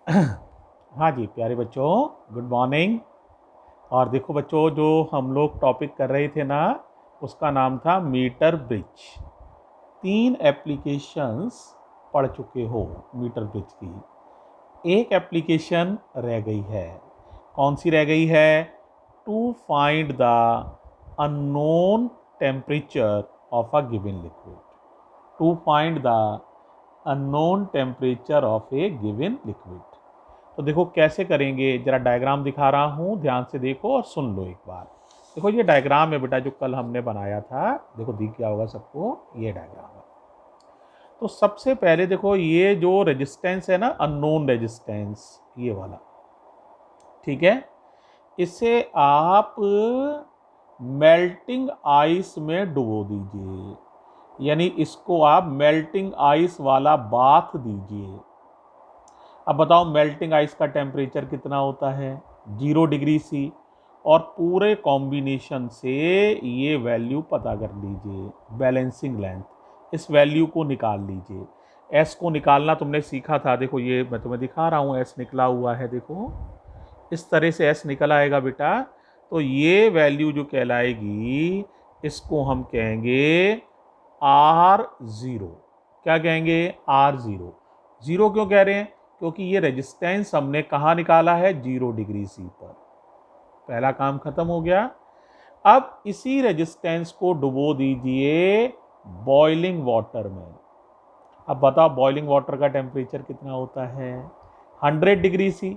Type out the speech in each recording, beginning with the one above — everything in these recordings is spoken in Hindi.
हाँ जी प्यारे बच्चों, गुड मॉर्निंग। और देखो बच्चों, जो हम लोग टॉपिक कर रहे थे ना, उसका नाम था मीटर ब्रिज। 3 एप्लीकेशंस पढ़ चुके हो मीटर ब्रिज की। एक एप्लीकेशन रह गई है। कौन सी रह गई है? To find the unknown temperature of a given liquid. To find the unknown temperature of a given liquid. तो देखो कैसे करेंगे, जरा डायग्राम दिखा रहा हूँ, ध्यान से देखो और सुन लो एक बार। देखो ये डायग्राम है बेटा, जो कल हमने बनाया था। देखो दिख गया होगा सबको, ये डायग्राम है। तो सबसे पहले देखो, ये जो रेजिस्टेंस है ना, अननोन रेजिस्टेंस, ये वाला, ठीक है। इसे आप मेल्टिंग आइस में डुबो दीजिए, यानी इसको आप मेल्टिंग आइस वाला बाथ दीजिए। अब बताओ मेल्टिंग आइस का टेम्परेचर कितना होता है? 0 डिग्री C। और पूरे कॉम्बिनेशन से ये वैल्यू पता कर लीजिए, बैलेंसिंग लेंथ, इस वैल्यू को निकाल लीजिए। एस को निकालना तुमने सीखा था। देखो ये मैं तुम्हें दिखा रहा हूँ, एस निकला हुआ है, देखो इस तरह से एस निकल आएगा बेटा। तो ये वैल्यू जो कहलाएगी, इसको हम कहेंगे R0। क्या कहेंगे? R0। जीरो क्यों कह रहे हैं? क्योंकि ये रेजिस्टेंस हमने कहाँ निकाला है? 0 डिग्री C पर। पहला काम खत्म हो गया। अब इसी रेजिस्टेंस को डुबो दीजिए बॉइलिंग वाटर में। अब बताओ बॉइलिंग वाटर का टेम्परेचर कितना होता है? 100 डिग्री C।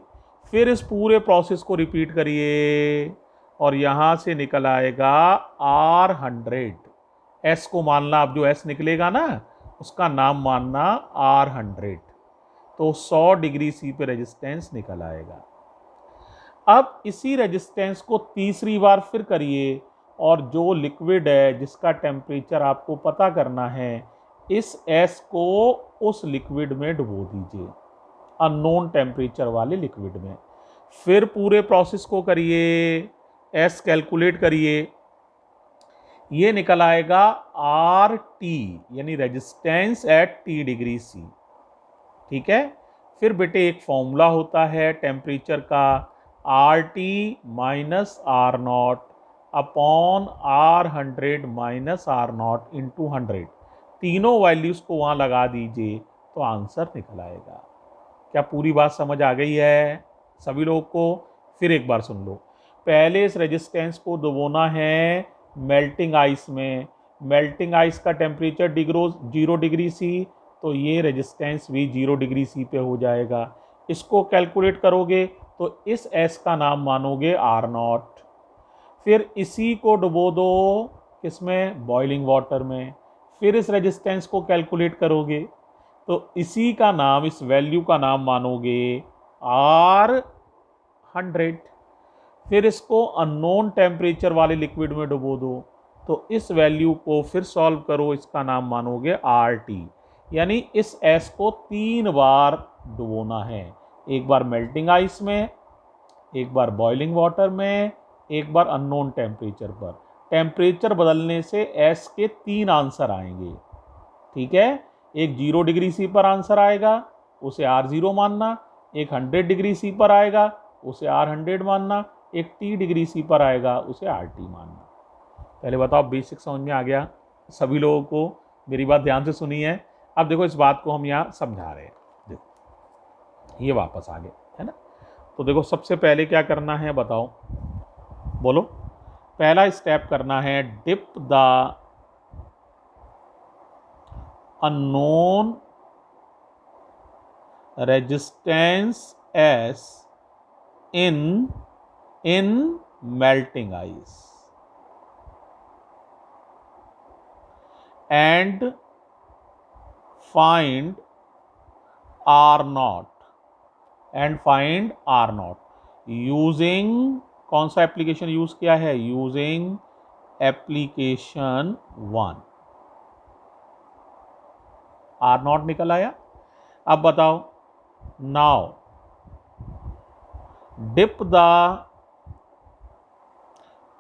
फिर इस पूरे प्रोसेस को रिपीट करिए और यहां से निकल आएगा R100। एस को मानना, अब जो एस निकलेगा ना, उसका नाम मानना R100। तो 100 डिग्री C पे रेजिस्टेंस निकल आएगा। अब इसी रेजिस्टेंस को तीसरी बार फिर करिए, और जो लिक्विड है जिसका टेम्परेचर आपको पता करना है, इस एस को उस लिक्विड में डुबो दीजिए, अननोन टेम्परेचर वाले लिक्विड में। फिर पूरे प्रोसेस को करिए, एस कैलकुलेट करिए, ये निकल आएगा RT, यानी resistance at T degree C। ठीक है। फिर बेटे एक फॉर्मूला होता है टेम्परेचर का, RT minus R0 upon R100 minus R0 into 100। तीनों वैल्यूज को वहां लगा दीजिए तो आंसर निकल आएगा। क्या पूरी बात समझ आ गई है सभी लोगों को? फिर एक बार सुन लो। पहले इस रेजिस्टेंस को डुबोना है मेल्टिंग आइस में। मेल्टिंग आइस का टेम्परेचर 0 डिग्री C, तो ये रेजिस्टेंस भी 0 डिग्री C पे हो जाएगा। इसको कैलकुलेट करोगे तो इस S का नाम मानोगे R0। फिर इसी को डुबो दो किसमें? बॉइलिंग वाटर में। फिर इस रेजिस्टेंस को कैलकुलेट करोगे तो इसी का नाम, इस वैल्यू का नाम मानोगे R100। फिर इसको अननोन टेम्परेचर वाले लिक्विड में डुबो दो तो इस वैल्यू को फिर सॉल्व करो, इसका नाम मानोगे RT। यानी इस S को 3 बार डुबोना है, एक बार मेल्टिंग आइस में, एक बार बॉइलिंग वाटर में, एक बार अननोन टेम्परेचर पर। टेम्परेचर बदलने से S के 3 आंसर आएंगे। ठीक है। एक 0 डिग्री C पर आंसर आएगा, उसे R0 मानना। एक 100 डिग्री C पर आएगा, उसे R100 मानना। एक T डिग्री C पर आएगा, उसे RT मानना। पहले बताओ बेसिक समझ में आ गया सभी लोगों को? मेरी बात ध्यान से सुनी है। अब देखो इस बात को हम यहाँ समझा रहे हैं। देखो ये वापस आ गए, है ना। तो देखो सबसे पहले क्या करना है बताओ, बोलो। पहला स्टेप करना है, dip the unknown resistance S in melting ice and find R0 using, कौन सा एप्लीकेशन यूज किया है? Using application 1। R0 निकल आया। अब बताओ, now dip the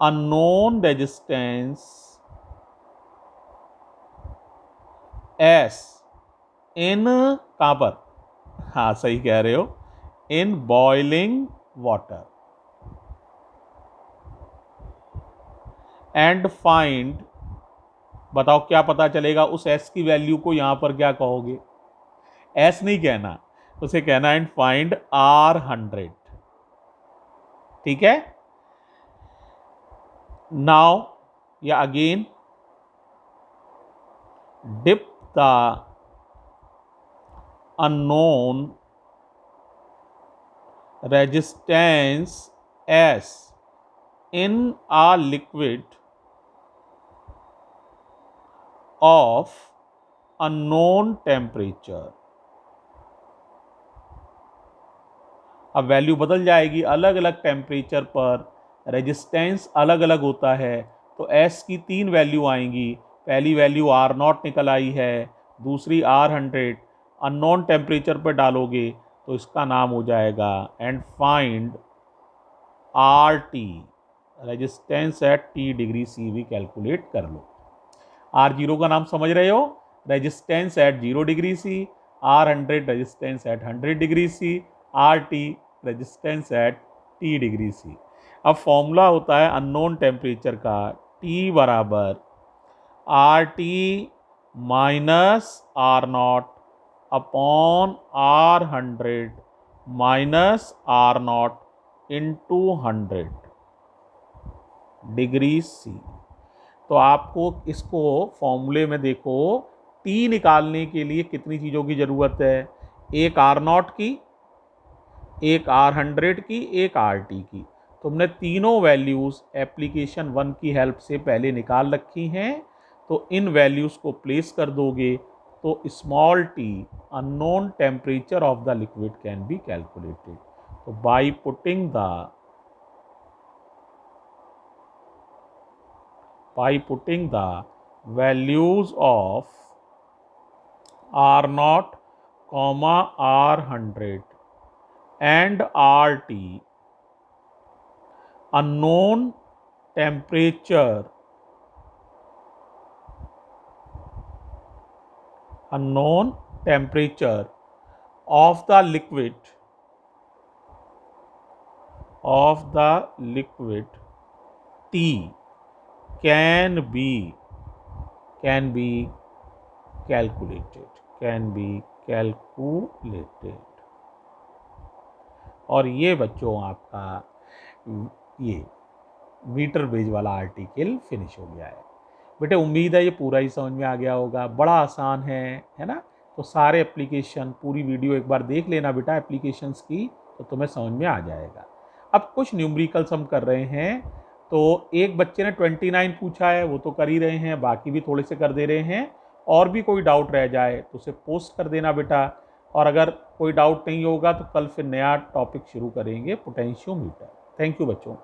unknown resistance S in, कहां पर? हाँ सही कह रहे हो, in boiling water and find, बताओ क्या पता चलेगा उस s की वैल्यू को, यहां पर क्या कहोगे, s नहीं कहना, उसे कहना एंड फाइंड R100। ठीक है, नाउ या again dip the unknown resistance S in a liquid of unknown temperature। अब वैल्यू बदल जाएगी, अलग अलग टेम्परेचर पर रेजिस्टेंस अलग अलग होता है, तो S की 3 वैल्यू आएंगी। पहली वैल्यू R0 निकल आई है, दूसरी R100, अननोन टेम्परेचर पर डालोगे तो इसका नाम हो जाएगा and find RT, resistance at T degree C भी कैलकुलेट कर लो। R0 का नाम समझ रहे हो, resistance at 0 degree C, R100 resistance at 100 degree C, RT resistance at T degree C। अब फॉर्मूला होता है अननोन टेम्परेचर का, T बराबर RT minus R0 upon R100 minus R0 into 100 degree C। तो आपको इसको फॉर्मूले में देखो, T निकालने के लिए कितनी चीज़ों की ज़रूरत है, एक R0 की, एक R100 की, एक RT की। तुमने तीनों वैल्यूज़ एप्लीकेशन 1 की हेल्प से पहले निकाल रखी हैं, तो इन वैल्यूज़ को प्लेस कर दोगे तो small t unknown temperature of the liquid can be calculated. तो by putting the values of R0, R100 and RT, unknown temperature of the liquid T can be calculated। और ये बच्चों आपका ये मीटर बेज वाला आर्टिकल फिनिश हो गया है। बेटे उम्मीद है ये पूरा ही समझ में आ गया होगा, बड़ा आसान है ना। तो सारे एप्लीकेशन, पूरी वीडियो एक बार देख लेना बेटा एप्लीकेशंस की, तो तुम्हें समझ में आ जाएगा। अब कुछ न्यूमेरिकल्स हम कर रहे हैं, तो एक बच्चे ने 29 पूछा है, वो तो कर ही रहे हैं, बाकी भी थोड़े से कर दे रहे हैं। और भी कोई डाउट रह जाए तो उसे पोस्ट कर देना बेटा, और अगर कोई डाउट नहीं होगा तो कल फिर नया टॉपिक शुरू करेंगे, पोटेंशियोमीटर। थैंक यू बच्चों।